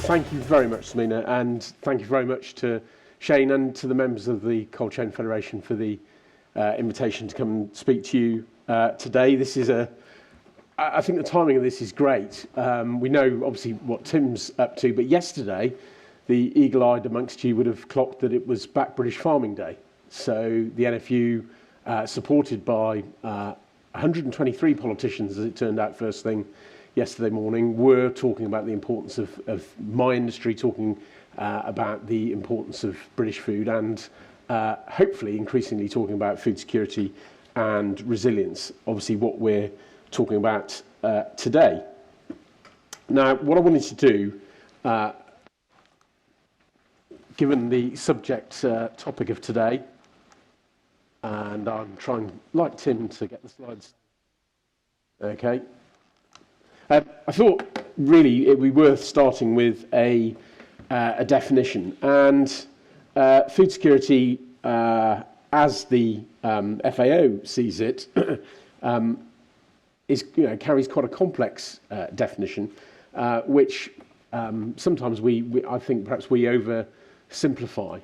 Thank you very much, Samina, and thank you very much to Shane and to the members of the Cold Chain Federation for the invitation to come and speak to you today. I think the timing of this is great. We know obviously what Tim's up to, but yesterday the eagle-eyed amongst you would have clocked that it was Back British Farming Day. So the NFU, supported by 123 politicians, as it turned out first thing yesterday morning, were talking about the importance of my industry, talking about the importance of British food, and hopefully increasingly talking about food security and resilience, obviously what we're talking about today. Now, what I wanted to do, given the subject topic of today, and I'm trying, like Tim, to get the slides. Okay. I thought really it would be worth starting with a definition, and food security, as the FAO sees it, carries quite a complex definition, which sometimes I think perhaps we oversimplify.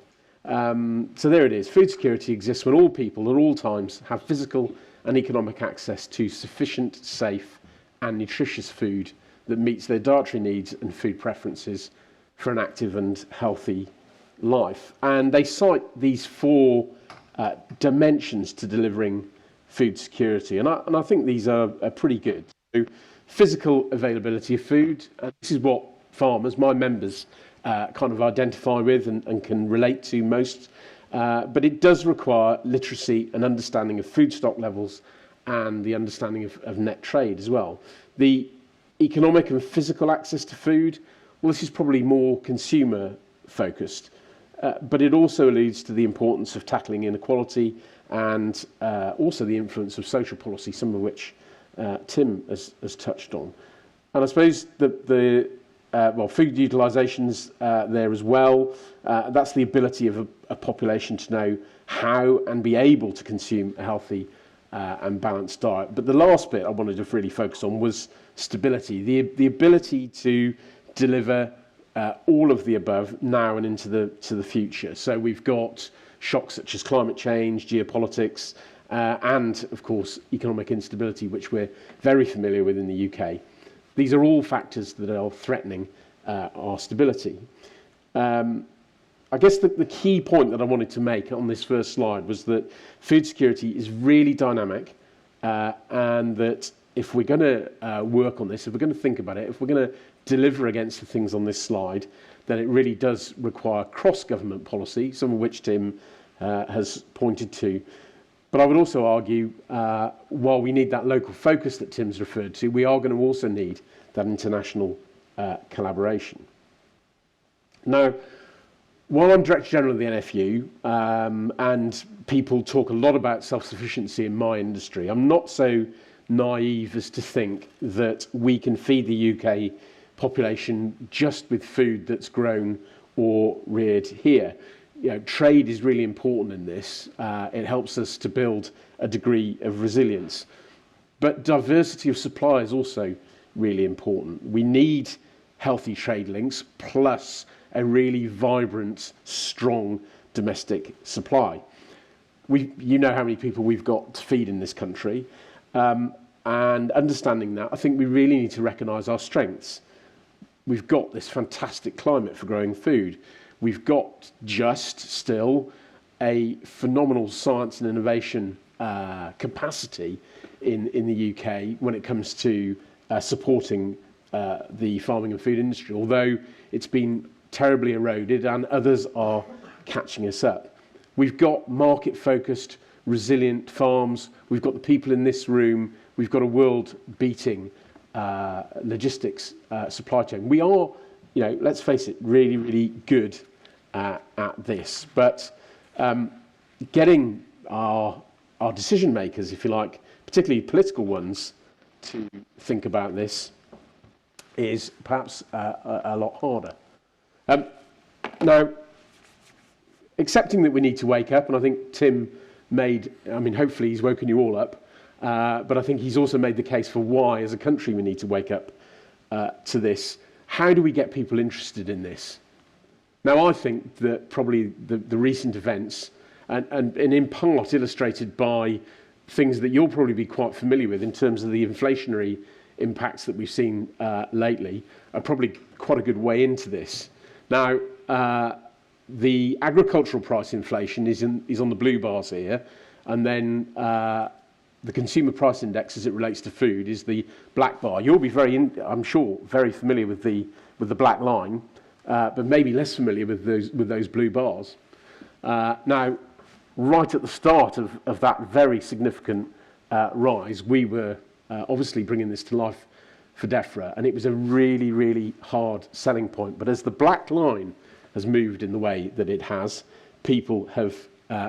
So there it is. Food security exists when all people at all times have physical and economic access to sufficient, safe and nutritious food that meets their dietary needs and food preferences for an active and healthy life. And they cite these four dimensions to delivering food security, and I think these are pretty good. So, physical availability of food, this is what farmers, my members, kind of identify with and can relate to most, but it does require literacy and understanding of food stock levels and the understanding of net trade as well. The economic and physical access to food, well, this is probably more consumer focused, but it also alludes to the importance of tackling inequality and also the influence of social policy, some of which Tim has touched on. And I suppose the food utilisation's there as well. That's the ability of a population to know how and be able to consume a healthy and balanced diet. But the last bit I wanted to really focus on was stability, the ability to deliver all of the above now and into the future. So we've got shocks such as climate change, geopolitics, and of course economic instability, which we're very familiar with in the UK. These are all factors that are threatening our stability. I guess the key point that I wanted to make on this first slide was that food security is really dynamic, and that if we're going to work on this, if we're going to think about it, if we're going to deliver against the things on this slide, then it really does require cross-government policy, some of which Tim has pointed to. But I would also argue, while we need that local focus that Tim's referred to, we are going to also need that international collaboration. Now, while I'm Director General of the NFU, and people talk a lot about self-sufficiency in my industry, I'm not so naive as to think that we can feed the UK population just with food that's grown or reared here. Trade is really important in this. It helps us to build a degree of resilience. But diversity of supply is also really important. We need healthy trade links plus a really vibrant, strong domestic supply. You know how many people we've got to feed in this country, and understanding that, I think we really need to recognise our strengths. We've got this fantastic climate for growing food. We've got still a phenomenal science and innovation capacity in the UK when it comes to supporting the farming and food industry, although it's been terribly eroded and others are catching us up. We've got market-focused, resilient farms. We've got the people in this room. We've got a world-beating logistics supply chain. We are, let's face it, really, really good at this. But getting our decision makers, if you like, particularly political ones, to think about this is perhaps a lot harder. Now, accepting that we need to wake up, and I think Tim hopefully he's woken you all up, but I think he's also made the case for why, as a country, we need to wake up to this. how do we get people interested in this? Now, I think that probably the recent events, and in part illustrated by things that you'll probably be quite familiar with in terms of the inflationary impacts that we've seen lately, are probably quite a good way into this. Now, the agricultural price inflation is on the blue bars here, and then the consumer price index as it relates to food is the black bar. You'll be I'm sure, very familiar with the black line, but maybe less familiar with those blue bars. Now, right at the start of that very significant rise, we were obviously bringing this to life for DEFRA, and it was a really, really hard selling point. But as the black line has moved in the way that it has, people have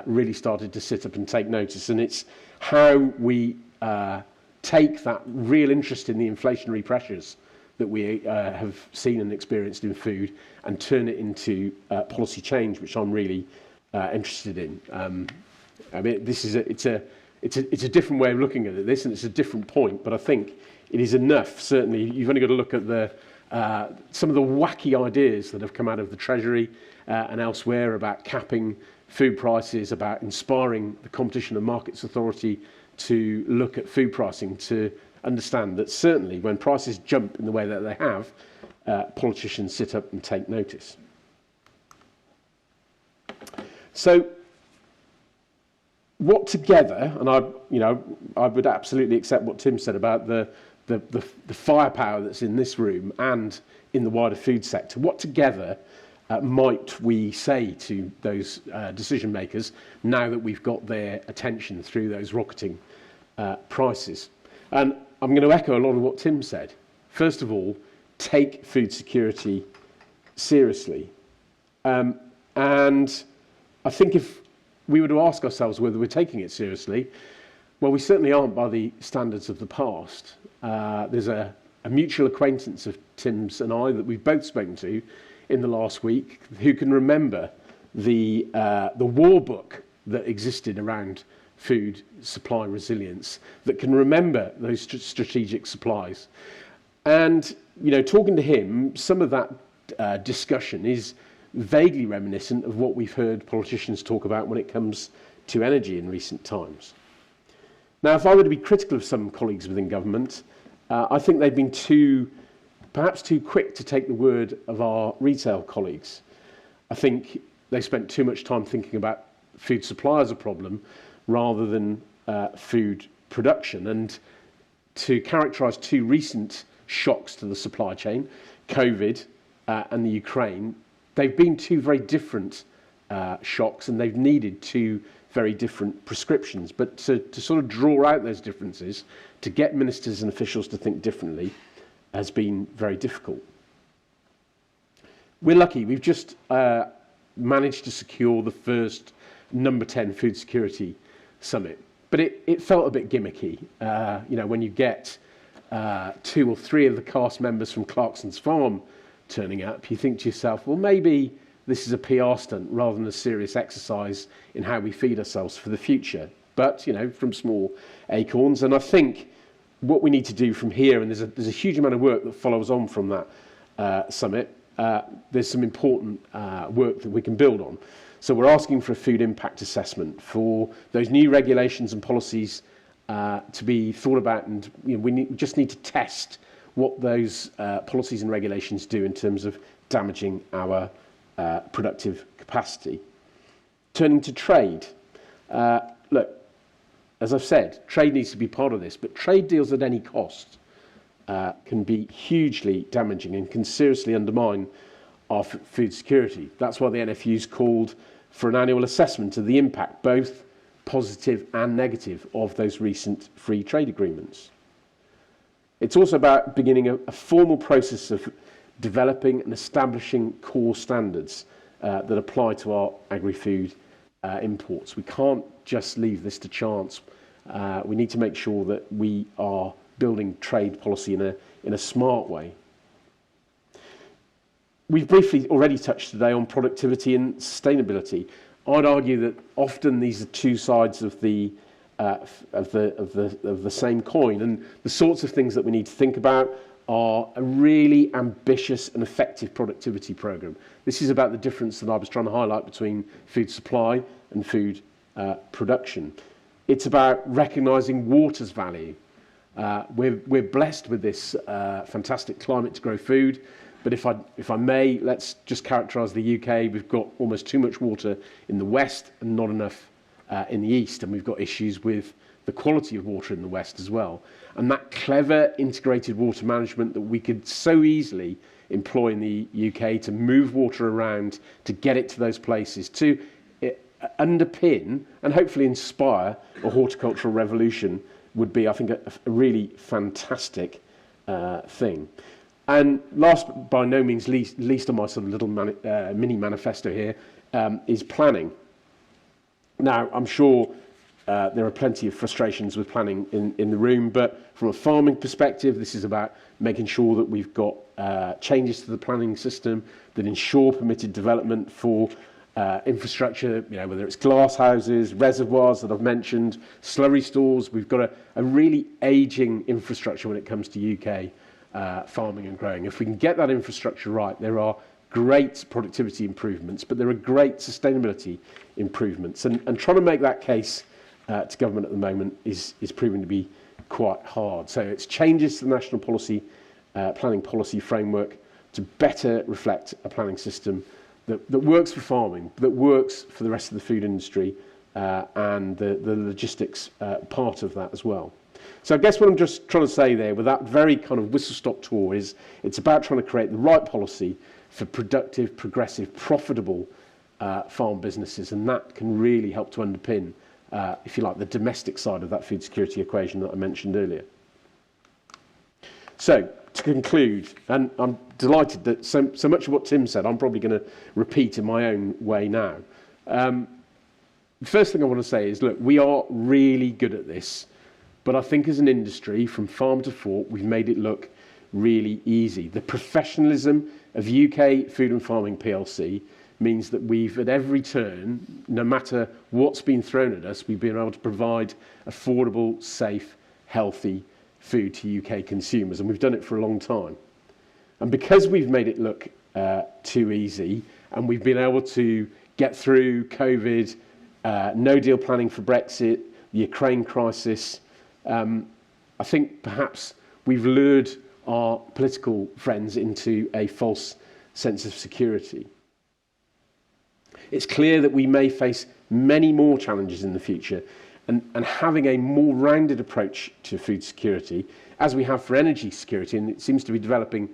really started to sit up and take notice, and it's how we take that real interest in the inflationary pressures that we have seen and experienced in food and turn it into policy change, which I'm really interested in. I mean, it's a different way of looking at this, and it's a different point, but I think it is enough. Certainly, you've only got to look at some of the wacky ideas that have come out of the Treasury and elsewhere about capping food prices, about inspiring the Competition and Markets Authority to look at food pricing, to understand that certainly when prices jump in the way that they have, politicians sit up and take notice. So, what together, and I would absolutely accept what Tim said about the firepower that's in this room and in the wider food sector. What together might we say to those decision makers now that we've got their attention through those rocketing prices? And I'm going to echo a lot of what Tim said. First of all, take food security seriously. And I think if we were to ask ourselves whether we're taking it seriously, well, we certainly aren't by the standards of the past. There's a mutual acquaintance of Tim's and I that we've both spoken to in the last week who can remember the war book that existed around food supply resilience, that can remember those strategic supplies. And, talking to him, some of that discussion is vaguely reminiscent of what we've heard politicians talk about when it comes to energy in recent times. Now, if I were to be critical of some colleagues within government, I think they've been perhaps too quick to take the word of our retail colleagues. I think they spent too much time thinking about food supply as a problem rather than food production. And to characterise two recent shocks to the supply chain, COVID and the Ukraine, they've been two very different shocks, and they've needed two very different prescriptions. But to sort of draw out those differences, to get ministers and officials to think differently, has been very difficult. We're lucky. We've just managed to secure the first number 10 food security summit. But it felt a bit gimmicky. When you get 2 or 3 of the cast members from Clarkson's Farm turning up, you think to yourself, well, maybe this is a PR stunt rather than a serious exercise in how we feed ourselves for the future. But, from small acorns. And I think what we need to do from here, and there's a huge amount of work that follows on from that summit, there's some important work that we can build on. So we're asking for a food impact assessment, for those new regulations and policies to be thought about, and we just need to test what those policies and regulations do in terms of damaging our productive capacity. Turning to trade, look, as I've said, trade needs to be part of this, but trade deals at any cost can be hugely damaging and can seriously undermine our food security. That's why the NFU's called for an annual assessment of the impact, both positive and negative, of those recent free trade agreements. It's also about beginning a formal process of developing and establishing core standards that apply to our agri-food imports. We can't just leave this to chance. We need to make sure that we are building trade policy in a smart way. We've briefly already touched today on productivity and sustainability. I'd argue that often these are two sides of the same coin, and the sorts of things that we need to think about are a really ambitious and effective productivity programme. This is about the difference that I was trying to highlight between food supply and food production. It's about recognising water's value. We're blessed with this fantastic climate to grow food, but if I may, let's just characterise the UK. We've got almost too much water in the west and not enough in the east, and we've got issues with the quality of water in the west as well. And that clever integrated water management that we could so easily employ in the UK to move water around, to get it to those places, to underpin and hopefully inspire a horticultural revolution would be, I think, a really fantastic thing. And last but by no means least on my sort of little mini manifesto here is planning. Now, I'm sure there are plenty of frustrations with planning in the room, but from a farming perspective, this is about making sure that we've got changes to the planning system that ensure permitted development for infrastructure, whether it's glass houses, reservoirs that I've mentioned, slurry stores. We've got a really ageing infrastructure when it comes to UK farming and growing. If we can get that infrastructure right, there are great productivity improvements, but there are great sustainability improvements. And trying to make that case to government at the moment is proving to be quite hard. So it's changes to the national policy, planning policy framework to better reflect a planning system that works for farming, that works for the rest of the food industry and the logistics part of that as well. So I guess what I'm just trying to say there with that very kind of whistle-stop tour is it's about trying to create the right policy for productive, progressive, profitable farm businesses, and that can really help to underpin, if you like, the domestic side of that food security equation that I mentioned earlier. So, to conclude, and I'm delighted that so much of what Tim said I'm probably going to repeat in my own way now. The first thing I want to say is, look, we are really good at this, but I think as an industry, from farm to fork, we've made it look really easy. The professionalism of UK Food and Farming PLC means that we've, at every turn, no matter what's been thrown at us, we've been able to provide affordable, safe, healthy food to UK consumers, and we've done it for a long time. And because we've made it look too easy, and we've been able to get through COVID, no deal planning for Brexit, the Ukraine crisis, I think perhaps we've lured our political friends into a false sense of security. It's clear that we may face many more challenges in the future, and having a more rounded approach to food security, as we have for energy security, and it seems to be developing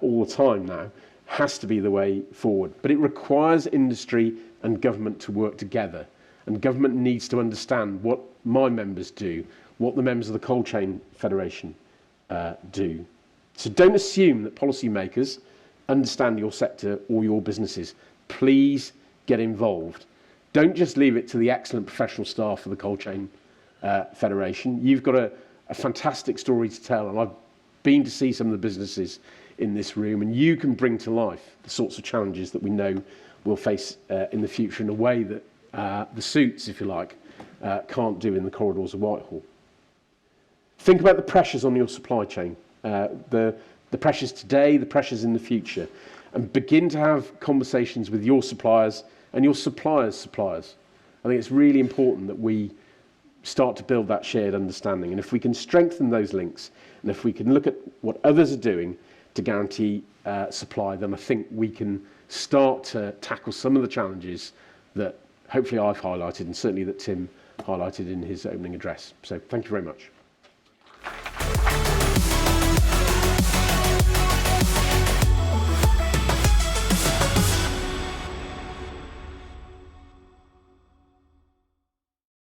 all the time now, has to be the way forward. But it requires industry and government to work together, and government needs to understand what my members do, what the members of the Cold Chain Federation do. So don't assume that policymakers understand your sector or your businesses. Please get involved. Don't just leave it to the excellent professional staff of the Cold Chain Federation. You've got a fantastic story to tell, and I've been to see some of the businesses in this room, and you can bring to life the sorts of challenges that we know we'll face in the future in a way that the suits, if you like, can't do in the corridors of Whitehall. Think about the pressures on your supply chain, the pressures today, the pressures in the future, and begin to have conversations with your suppliers and your suppliers' suppliers. I think it's really important that we start to build that shared understanding. And if we can strengthen those links, and if we can look at what others are doing to guarantee supply, then I think we can start to tackle some of the challenges that hopefully I've highlighted, and certainly that Tim highlighted in his opening address. So thank you very much.